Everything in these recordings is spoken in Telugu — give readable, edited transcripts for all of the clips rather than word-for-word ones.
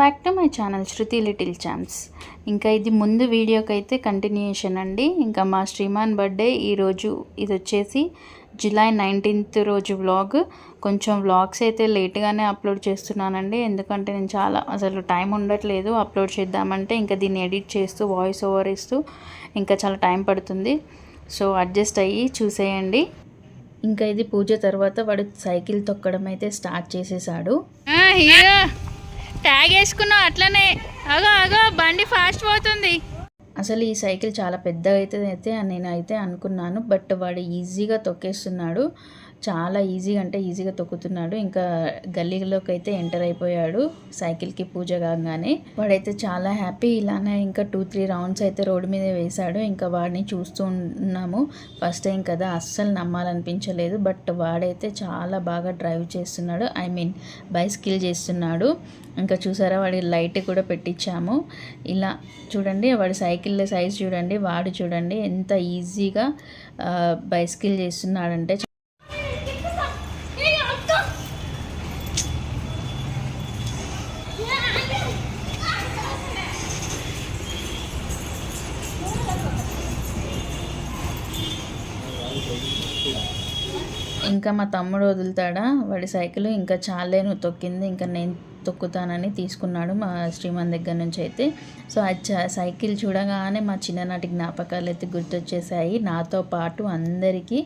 Back to my channel Shruti little champs. ఇంకా ఇది ముందు వీడియోకి అయితే కంటిన్యూషన్ అండి. ఇంకా మా శ్రీమాన్ బర్త్డే ఈరోజు, ఇది వచ్చేసి జూలై 19th రోజు వ్లాగ్. కొంచెం వ్లాగ్స్ అయితే లేట్గానే అప్లోడ్ చేస్తున్నానండి, ఎందుకంటే నేను చాలా అసలు టైం ఉండట్లేదు అప్లోడ్ చేద్దామంటే. ఇంకా దీన్ని ఎడిట్ చేస్తూ వాయిస్ ఓవర్ ఇస్తూ ఇంకా చాలా టైం పడుతుంది. సో అడ్జస్ట్ అయ్యి చూసేయండి. ఇంకా ఇది పూజ తర్వాత వాడు సైకిల్ తొక్కడం అయితే స్టార్ట్ చేసేసాడు. ట్యాగ్ వేసుకున్నావు అట్లనే, అగో అగో బండి ఫాస్ట్ పోతుంది. అసలు ఈ సైకిల్ చాలా పెద్దగా అయితే నేనైతే అనుకున్నాను, బట్ వాడు ఈజీగా తొక్కేస్తున్నాడు. చాలా ఈజీగా అంటే ఈజీగా తొక్కుతున్నాడు. ఇంకా గల్లీలోకి అయితే ఎంటర్ అయిపోయాడు సైకిల్కి పూజ కాగానే. వాడైతే చాలా హ్యాపీ. ఇలానే ఇంకా 2-3 రౌండ్స్ అయితే రోడ్డు మీద వేశాడు. ఇంకా వాడిని చూస్తూ ఉన్నాము. ఫస్ట్ టైం కదా, అస్సలు నమ్మాలనిపించలేదు. బట్ వాడైతే చాలా బాగా డ్రైవ్ చేస్తున్నాడు, బైసికిల్ చేస్తున్నాడు. ఇంకా చూసారా, వాడి లైట్ కూడా పెట్టించాము. ఇలా చూడండి, వాడి సైకిల్ సైజ్ చూడండి, వాడు చూడండి ఎంత ఈజీగా బైసికిల్ చేస్తున్నాడంటే. ఇంకా మా తమ్ముడు వదులుతాడా వాడి సైకిల్, ఇంకా చాలే నువ్వు తొక్కింది, ఇంకా నేను తొక్కుతానని తీసుకున్నాడు మా శ్రీమాన్ దగ్గర నుంచి అయితే. సో ఆ సైకిల్ చూడగానే మా చిన్ననాటి జ్ఞాపకాలు అయితే గుర్తొచ్చేసాయి, నాతో పాటు అందరికీ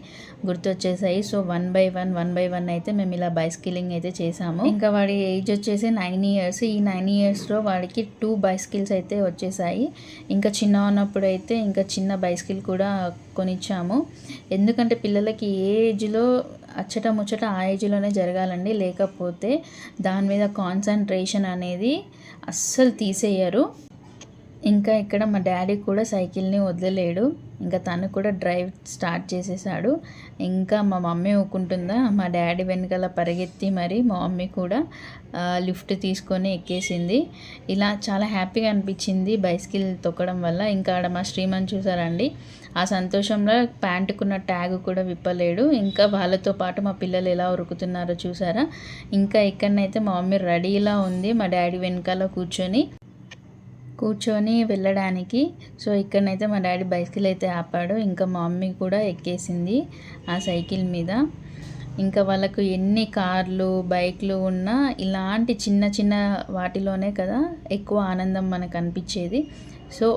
గుర్తొచ్చేసాయి. సో 1 by 1 అయితే మేము ఇలా బైసికిలింగ్ అయితే చేసాము. ఇంకా వాడి ఏజ్ వచ్చేసి 9 years. ఈ 9 yearsలో వాడికి 2 bicycles అయితే వచ్చేసాయి. ఇంకా చిన్న ఉన్నప్పుడు అయితే ఇంకా చిన్న బైసికిల్ కూడా కొనిచ్చాము, ఎందుకంటే పిల్లలకి ఏ ఏజ్లో అచ్చట ముచ్చట ఆ ఏజ్లోనే జరగాలండి, లేకపోతే దాని మీద కాన్సన్ట్రేషన్ అనేది అస్సలు తీసేయరు. ఇంకా ఇక్కడ మా డాడీ కూడా సైకిల్ని వదిలేడు, ఇంకా తను కూడా డ్రైవ్ స్టార్ట్ చేసేసాడు. ఇంకా మా మమ్మీ ఊకుంటుందా, మా డాడీ వెనకాల పరిగెత్తి మరి మా మమ్మీ కూడా లిఫ్ట్ తీసుకొని ఎక్కేసింది. ఇలా చాలా హ్యాపీగా అనిపించింది బైసికిల్ తొక్కడం వల్ల. ఇంకా ఆడ మా శ్రీమాన్ చూసారండి, ఆ సంతోషంలో ప్యాంటుకున్న ట్యాగ్ కూడా విప్పలేడు. ఇంకా వాళ్ళతో పాటు మా పిల్లలు ఎలా ఉరుకుతున్నారో చూసారా. ఇంకా ఇక్కడనైతే మా మమ్మీ రెడీలా ఉంది మా డాడీ వెనకాల కూర్చొని వెళ్ళడానికి. సో ఇక్కడనైతే మా డాడీ బైసికిల్ అయితే ఆపాడు, ఇంకా మా మమ్మీ కూడా ఎక్కేసింది ఆ సైకిల్ మీద. ఇంకా వాళ్ళకు ఎన్ని కార్లు బైక్లు ఉన్నా ఇలాంటి చిన్న చిన్న వాటిలోనే కదా ఎక్కువ ఆనందం మనకు అనిపించేది. సో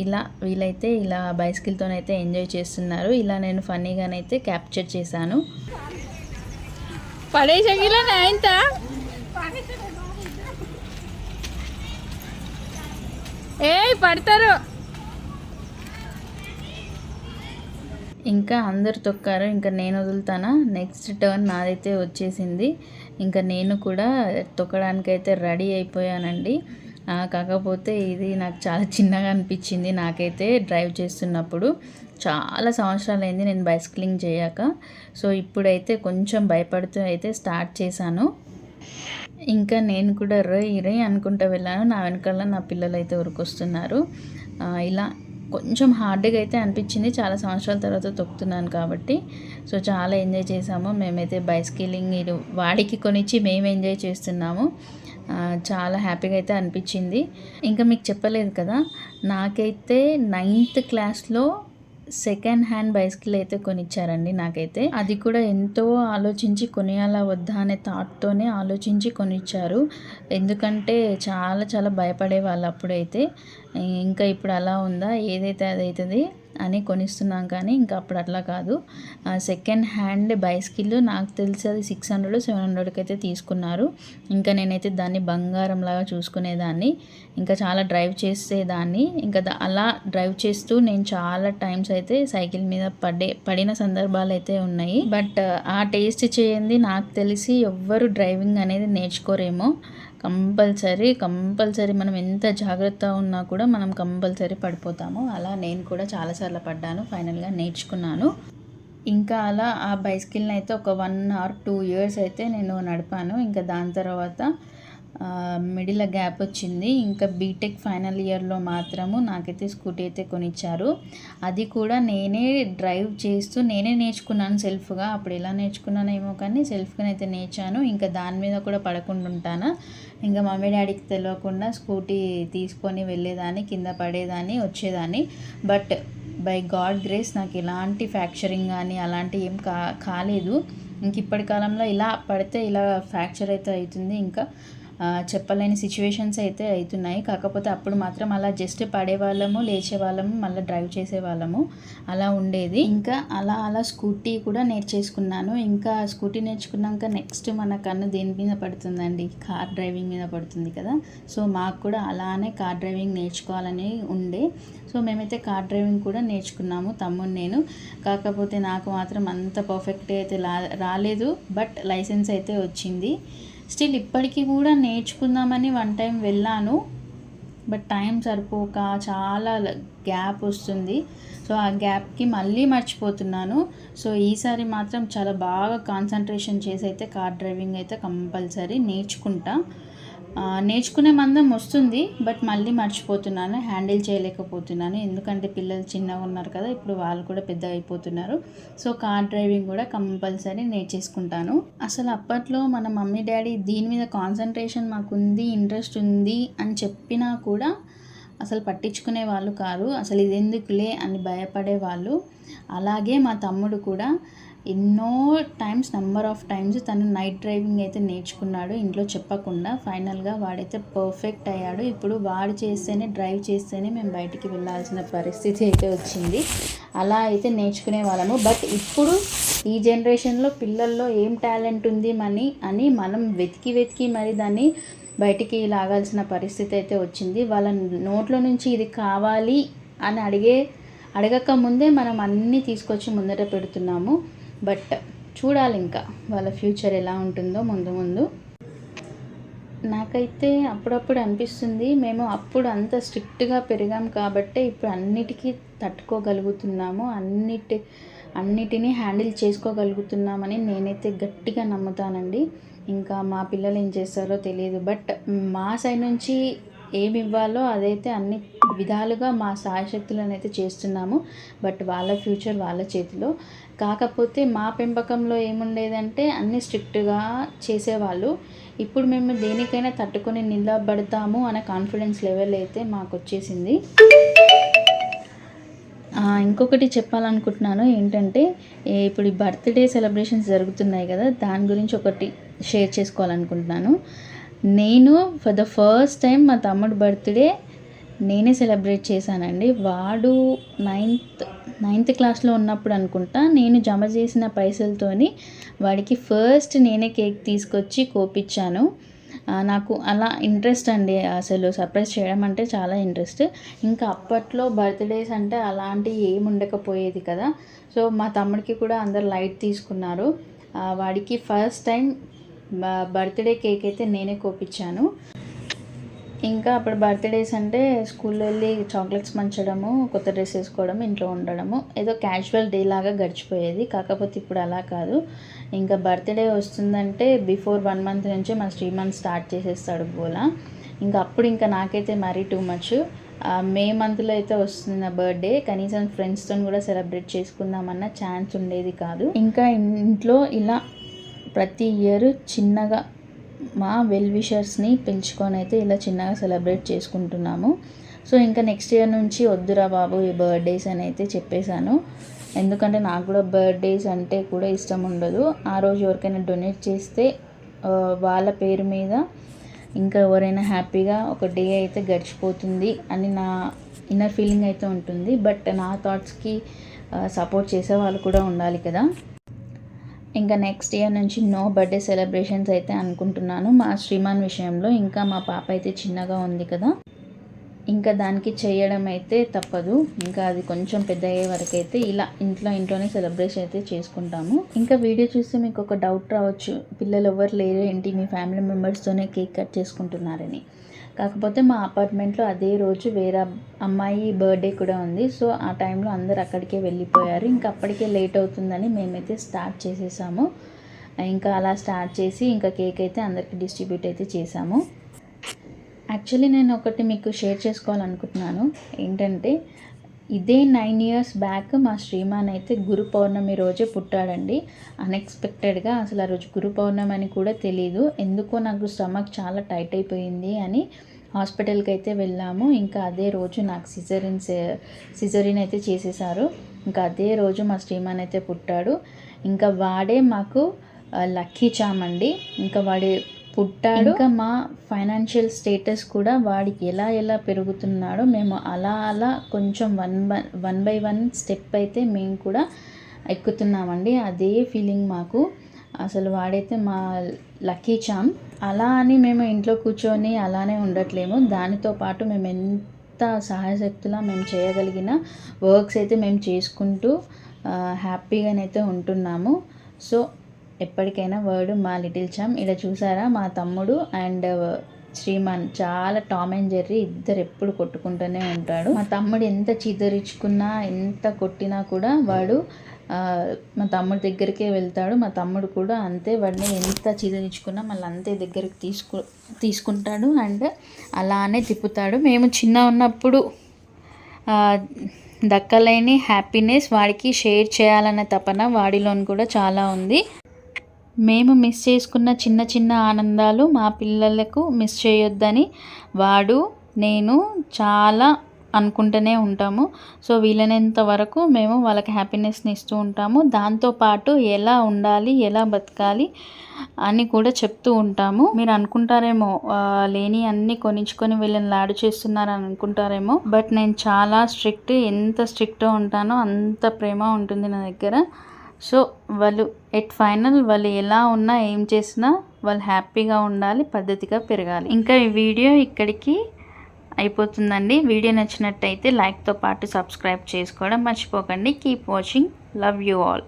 ఇలా వీళ్ళైతే ఇలా బైసికిల్తోనైతే ఎంజాయ్ చేస్తున్నారు. ఇలా నేను ఫన్నీగానైతే క్యాప్చర్ చేశాను. పడతారు. ఇంకా అందరు తొక్కారు, ఇంకా నేను వదులుతానా. నెక్స్ట్ టర్న్ నాదైతే వచ్చేసింది. ఇంకా నేను కూడా తొక్కడానికైతే రెడీ అయిపోయానండి. కాకపోతే ఇది నాకు చాలా చిన్నగా అనిపించింది నాకైతే డ్రైవ్ చేస్తున్నప్పుడు. చాలా సంవత్సరాలైంది నేను బైసికిలింగ్ చేయక. సో ఇప్పుడైతే కొంచెం భయపడుతూ అయితే స్టార్ట్ చేశాను. ఇంకా నేను కూడా రై అనుకుంటూ వెళ్ళాను, నా వెనకాల నా పిల్లలు అయితే ఉరికొస్తున్నారు. ఇలా కొంచెం హార్డ్గా అయితే అనిపించింది, చాలా సంవత్సరాల తర్వాత తొక్కుతున్నాను కాబట్టి. సో చాలా ఎంజాయ్ చేసాము మేమైతే బైసికిలింగ్. ఇది వాడికి కొనిచ్చి మేము ఎంజాయ్ చేస్తున్నాము. చాలా హ్యాపీగా అయితే అనిపించింది. ఇంకా మీకు చెప్పలేదు కదా, నాకైతే 9th క్లాస్లో సెకండ్ హ్యాండ్ బైసికిల్ అయితే కొనిచ్చారండి నాకైతే. అది కూడా ఎంతో ఆలోచించి కొనియాలా వద్దా అనే థాట్తోనే ఆలోచించి కొనిచ్చారు, ఎందుకంటే చాలా చాలా భయపడే వాళ్ళు అప్పుడైతే. ఇంకా ఇప్పుడు అలా ఉందా, ఏదైతే అదవుతుంది అని కొనిస్తున్నాం, కానీ ఇంకా అప్పుడు అట్లా కాదు. సెకండ్ హ్యాండ్ బైసికిల్ నాకు తెలిసి అది 600-700కి అయితే తీసుకున్నారు. ఇంకా నేనైతే దాన్ని బంగారంలాగా చూసుకునేదాన్ని, ఇంకా చాలా డ్రైవ్ చేసేదాన్ని. ఇంకా అలా డ్రైవ్ చేస్తూ నేను చాలా టైమ్స్ అయితే సైకిల్ మీద పడిన సందర్భాలు అయితే ఉన్నాయి. బట్ ఆ టేస్ట్ చేయండి నాకు తెలిసి ఎవ్వరు డ్రైవింగ్ అనేది నేర్చుకోరేమో. కంపల్సరీ మనం ఎంత జాగ్రత్తగా ఉన్నా కూడా మనం కంపల్సరీ పడిపోతాము. అలా నేను కూడా చాలాసార్లు పడ్డాను, ఫైనల్గా నేర్చుకున్నాను. ఇంకా అలా ఆ బైసికిల్ని అయితే ఒక 1 or 2 years అయితే నేను నడిపాను. ఇంకా దాని తర్వాత మిడిల్ గ్యాప్ వచ్చింది. ఇంకా బీటెక్ ఫైనల్ ఇయర్లో మాత్రము నాకైతే స్కూటీ అయితే కొనిచ్చారు. అది కూడా నేనే డ్రైవ్ చేస్తూ నేనే నేర్చుకున్నాను సెల్ఫ్గా. అప్పుడు ఎలా నేర్చుకున్నానేమో కానీ సెల్ఫ్గా అయితే నేర్చాను. ఇంకా దాని మీద కూడా పడకుండా ఉంటాను. ఇంకా మమ్మీ డాడీకి తెలియకుండా స్కూటీ తీసుకొని వెళ్ళేదాన్ని, కింద పడేదాన్ని, వచ్చేదాన్ని. బట్ బై గాడ్ గ్రేస్ నాకు ఎలాంటి ఫ్రాక్చరింగ్ కానీ అలాంటి ఏం కాలేదు. ఇంక ఇప్పటి కాలంలో ఇలా పడితే ఇలా ఫ్రాక్చర్ అయితే అవుతుంది. ఇంకా చెప్పలేని సిచ్యువేషన్స్ అయితే అవుతున్నాయి. కాకపోతే అప్పుడు మాత్రం అలా జస్ట్ పడేవాళ్ళము, లేచేవాళ్ళము, మళ్ళీ డ్రైవ్ చేసేవాళ్ళము, అలా ఉండేది. ఇంకా అలా స్కూటీ కూడా నేర్చేసుకున్నాను. ఇంకా స్కూటీ నేర్చుకున్నాక నెక్స్ట్ మన కన్ను దేని మీద పడుతుందండి, కార్ డ్రైవింగ్ మీద పడుతుంది కదా. సో మాకు కూడా అలానే కార్ డ్రైవింగ్ నేర్చుకోవాలని ఉండే. సో మేమైతే కార్ డ్రైవింగ్ కూడా నేర్చుకున్నాము, తమ్ముడు నేను. కాకపోతే నాకు మాత్రం అంత పర్ఫెక్ట్ అయితే రాలేదు. బట్ లైసెన్స్ అయితే వచ్చింది. స్టిల్ ఇప్పటికీ కూడా నేర్చుకుందామని వన్ టైం వెళ్ళాను. బట్ టైం సరిపోక చాలా గ్యాప్ వస్తుంది. సో ఆ గ్యాప్కి మళ్ళీ మర్చిపోతున్నాను. సో ఈసారి మాత్రం చాలా బాగా కాన్సన్ట్రేషన్ చేసి అయితే కార్ డ్రైవింగ్ అయితే కంపల్సరీ నేర్చుకుంటా. నేర్చుకునే మందం వస్తుంది. బట్ మళ్ళీ మర్చిపోతున్నాను, హ్యాండిల్ చేయలేకపోతున్నాను. ఎందుకంటే పిల్లలు చిన్నగా ఉన్నారు కదా, ఇప్పుడు వాళ్ళు కూడా పెద్దగా అయిపోతున్నారు. సో కార్ డ్రైవింగ్ కూడా కంపల్సరీ నేర్చేసుకుంటాను. అసలు అప్పట్లో మన మమ్మీ డాడీ దీని మీద కాన్సన్ట్రేషన్ మాకుంది, ఇంట్రెస్ట్ ఉంది అని చెప్పినా కూడా అసలు పట్టించుకునే వాళ్ళు కాదు. అసలు ఇది ఎందుకులే అని భయపడేవాళ్ళు. అలాగే మా తమ్ముడు కూడా ఎన్నో టైమ్స్, నెంబర్ ఆఫ్ టైమ్స్ తను నైట్ డ్రైవింగ్ అయితే నేర్చుకున్నాడు ఇంట్లో చెప్పకుండా. ఫైనల్గా వాడైతే పర్ఫెక్ట్ అయ్యాడు. ఇప్పుడు వాడు చేస్తేనే, డ్రైవ్ చేస్తేనే మేము బయటికి వెళ్ళాల్సిన పరిస్థితి అయితే వచ్చింది. అలా అయితే నేర్చుకునే వాళ్ళము. బట్ ఇప్పుడు ఈ జనరేషన్లో పిల్లల్లో ఏం టాలెంట్ ఉంది అని మనం వెతికి మరి దాన్ని బయటికి లాగాల్సిన పరిస్థితి అయితే వచ్చింది. వాళ్ళ నోట్లో నుంచి ఇది కావాలి అని అడగక ముందే మనం అన్నీ తీసుకొచ్చి ముందర పెడుతున్నాము. బట్ చూడాలి ఇంకా వాళ్ళ ఫ్యూచర్ ఎలా ఉంటుందో ముందు. నాకైతే అప్పుడప్పుడు అనిపిస్తుంది, మేము అప్పుడు అంత స్ట్రిక్ట్గా పెరిగాం కాబట్టే ఇప్పుడు అన్నిటికీ తట్టుకోగలుగుతున్నాము, అన్నిటినీ హ్యాండిల్ చేసుకోగలుగుతున్నామని నేనైతే గట్టిగా నమ్ముతానండి. ఇంకా మా పిల్లలు ఏం చేస్తారో తెలియదు. బట్ మా సైడ్ నుంచి ఏమి ఇవ్వాలో అదైతే అన్ని విధాలుగా మా సాయశక్తులను అయితే చేస్తున్నాము. బట్ వాళ్ళ ఫ్యూచర్ వాళ్ళ చేతిలో. కాకపోతే మా పెంపకంలో ఏముండేదంటే అన్నీ స్ట్రిక్ట్గా చేసేవాళ్ళు. ఇప్పుడు మేము దేనికైనా తట్టుకొని నిలబడతాము అనే కాన్ఫిడెన్స్ లెవెల్ అయితే మాకు వచ్చేసింది. ఇంకొకటి చెప్పాలనుకుంటున్నాను ఏంటంటే, ఇప్పుడు ఈ బర్త్డే సెలబ్రేషన్స్ జరుగుతున్నాయి కదా, దాని గురించి ఒకటి షేర్ చేసుకోవాలనుకుంటున్నాను. నేను ఫర్ ద ఫస్ట్ టైం మా తమ్ముడు బర్త్డే నేనే సెలబ్రేట్ చేశానండి. వాడు నైన్త్ క్లాస్లో ఉన్నప్పుడు అనుకుంటా, నేను జమ చేసిన పైసలతోని వాడికి ఫస్ట్ నేనే కేక్ తీసుకొచ్చి కోపించాను. నాకు అలా ఇంట్రెస్ట్ అండి, అసలు సర్ప్రైజ్ చేయడం అంటే చాలా ఇంట్రెస్ట్. ఇంకా అప్పట్లో బర్త్డేస్ అంటే అలాంటివి ఏమి ఉండకపోయేది కదా. సో మా తమ్ముడికి కూడా అందరు లైట్ తీసుకున్నారు. వాడికి ఫస్ట్ టైం బర్త్డే కేక్ అయితే నేనే కోపించాను. ఇంకా అప్పుడు బర్త్డేస్ అంటే స్కూల్లో వెళ్ళి చాక్లెట్స్ పంచడము, కొత్త డ్రెస్ వేసుకోవడం, ఇంట్లో ఉండడము, ఏదో క్యాజువల్ డే లాగా గడిచిపోయేది. కాకపోతే ఇప్పుడు అలా కాదు. ఇంకా బర్త్డే వస్తుందంటే బిఫోర్ 1 month నుంచే మన శ్రీమంత్ స్టార్ట్ చేసేస్తాడు గోలా. ఇంకా అప్పుడు ఇంకా నాకైతే మరీ టూ మచ్. మే మంత్లో అయితే వస్తుంది నా బర్త్డే. కనీసం ఫ్రెండ్స్తో కూడా సెలబ్రేట్ చేసుకుందామన్న ఛాన్స్ ఉండేది కాదు. ఇంకా ఇంట్లో ఇలా ప్రతి ఇయర్ చిన్నగా మా వెల్ విషర్స్ని పిలుచుకొని అయితే ఇలా చిన్నగా సెలబ్రేట్ చేసుకుంటున్నాము. సో ఇంకా నెక్స్ట్ ఇయర్ నుంచి వద్దురా బాబు ఈ బర్త్డేస్ అని అయితే చెప్పేశాను. ఎందుకంటే నాకు కూడా బర్త్డేస్ అంటే కూడా ఇష్టం ఉండదు. ఆ రోజు ఎవరికైనా డొనేట్ చేస్తే వాళ్ళ పేరు మీద ఇంకా ఎవరైనా హ్యాపీగా ఒక డే అయితే గడిచిపోతుంది అని నా ఇన్నర్ ఫీలింగ్ అయితే ఉంటుంది. బట్ నా థాట్స్కి సపోర్ట్ చేసే వాళ్ళు కూడా ఉండాలి కదా. ఇంకా నెక్స్ట్ ఇయర్ నుంచి నో బర్త్డే సెలబ్రేషన్స్ అయితే అనుకుంటున్నాను మా శ్రీమాన్ విషయంలో. ఇంకా మా పాప అయితే చిన్నగా ఉంది కదా, ఇంకా దానికి చేయడం అయితే తప్పదు. ఇంకా అది కొంచెం పెద్ద అయ్యే వరకు అయితే ఇలా ఇంట్లోనే సెలబ్రేషన్ అయితే చేసుకుంటాము. ఇంకా వీడియో చూస్తే మీకు ఒక డౌట్ రావచ్చు, పిల్లలు ఎవరు లేరు ఏంటి, మీ ఫ్యామిలీ మెంబర్స్తోనే కేక్ కట్ చేసుకుంటున్నారని. కాకపోతే మా అపార్ట్మెంట్లో అదే రోజు వేరే అమ్మాయి బర్త్డే కూడా ఉంది. సో ఆ టైంలో అందరు అక్కడికే వెళ్ళిపోయారు. ఇంకా అప్పటికే లేట్ అవుతుందని మేమైతే స్టార్ట్ చేసేసాము. ఇంకా అలా స్టార్ట్ చేసి ఇంకా కేక్ అయితే అందరికీ డిస్ట్రిబ్యూట్ అయితే చేసాము. యాక్చువల్లీ నేను ఒకటి మీకు షేర్ చేసుకోవాలనుకుంటున్నాను. ఏంటంటే ఇదే 9 ఇయర్స్ బ్యాక్ మా శ్రీమాన్ అయితే గురు పౌర్ణమి రోజే పుట్టాడండి. అన్ఎక్స్పెక్టెడ్గా అసలు ఆ రోజు గురు పౌర్ణమి అని కూడా తెలీదు. ఎందుకో నాకు స్టమక్ చాలా టైట్ అయిపోయింది అని హాస్పిటల్కి అయితే వెళ్ళాము. ఇంకా అదే రోజు నాకు సిజరిన్ అయితే చేసేసారు. ఇంకా అదే రోజు మా శ్రీమాన్ అయితే పుట్టాడు. ఇంకా వాడే మాకు లక్కీ చామ్ అండి. ఇంకా వాడి పుట్టాడు. ఇంకా మా ఫైనాన్షియల్ స్టేటస్ కూడా వాడికి ఎలా పెరుగుతున్నాడో మేము అలా కొంచెం వన్ బై వన్ స్టెప్ అయితే మేము కూడా ఎక్కుతున్నామండి. అదే ఫీలింగ్ మాకు. అసలు వాడైతే మా లక్కీ చామ్. అలా అని మేము ఇంట్లో కూర్చొని అలానే ఉండట్లేము. దానితో పాటు మేము ఎంత సహాయశక్తులా మేము చేయగలిగిన వర్క్స్ అయితే మేము చేసుకుంటూ హ్యాపీగానైతే ఉంటున్నాము. సో ఎప్పటికైనా వాడు మా లిటిల్ చామ్. ఇలా చూసారా మా తమ్ముడు అండ్ శ్రీమాన్ చాలా టామ్ అండ్ జెర్రీ, ఇద్దరు ఎప్పుడు కొట్టుకుంటూనే ఉంటాడు. మా తమ్ముడు ఎంత చిదరించుకున్నా ఎంత కొట్టినా కూడా వాడు మా తమ్ముడి దగ్గరికే వెళ్తాడు. మా తమ్ముడు కూడా అంతే, వాడిని ఎంత చిదరించుకున్నా మళ్ళీ అంతే దగ్గరికి తీసుకుంటాడు అండ్ అలానే తిప్పుతాడు. మేము చిన్న ఉన్నప్పుడు దక్కలేని హ్యాపీనెస్ వాడికి షేర్ చేయాలన్న తపన వాడిలోని కూడా చాలా ఉంది. మేము మిస్ చేసుకున్న చిన్న ఆనందాలు మా పిల్లలకు మిస్ చేయొద్దని వాడు నేను చాలా అనుకుంటూనే ఉంటాము. సో వీలైనంత వరకు మేము వాళ్ళకి హ్యాపీనెస్ని ఇస్తూ ఉంటాము. దాంతోపాటు ఎలా ఉండాలి, ఎలా బతకాలి అని కూడా చెప్తూ ఉంటాము. మీరు అనుకుంటారేమో లేని అన్నీ కొనించుకొని వీళ్ళని లాడు చేస్తున్నారని అనుకుంటారేమో, బట్ నేను చాలా స్ట్రిక్ట్. ఎంత స్ట్రిక్ట్గా ఉంటానో అంత ప్రేమ ఉంటుంది నా దగ్గర. సో వాళ్ళు ఫైనల్ వాళ్ళు ఎలా ఉన్నా ఏం చేసినా వాళ్ళు హ్యాపీగా ఉండాలి, పద్ధతిగా పెరగాలి. ఇంకా ఈ వీడియో ఇక్కడికి అయిపోతుందండి. వీడియో నచ్చినట్టయితే లైక్తో పాటు సబ్స్క్రైబ్ చేసుకోవడం మర్చిపోకండి. Keep watching. Love you all.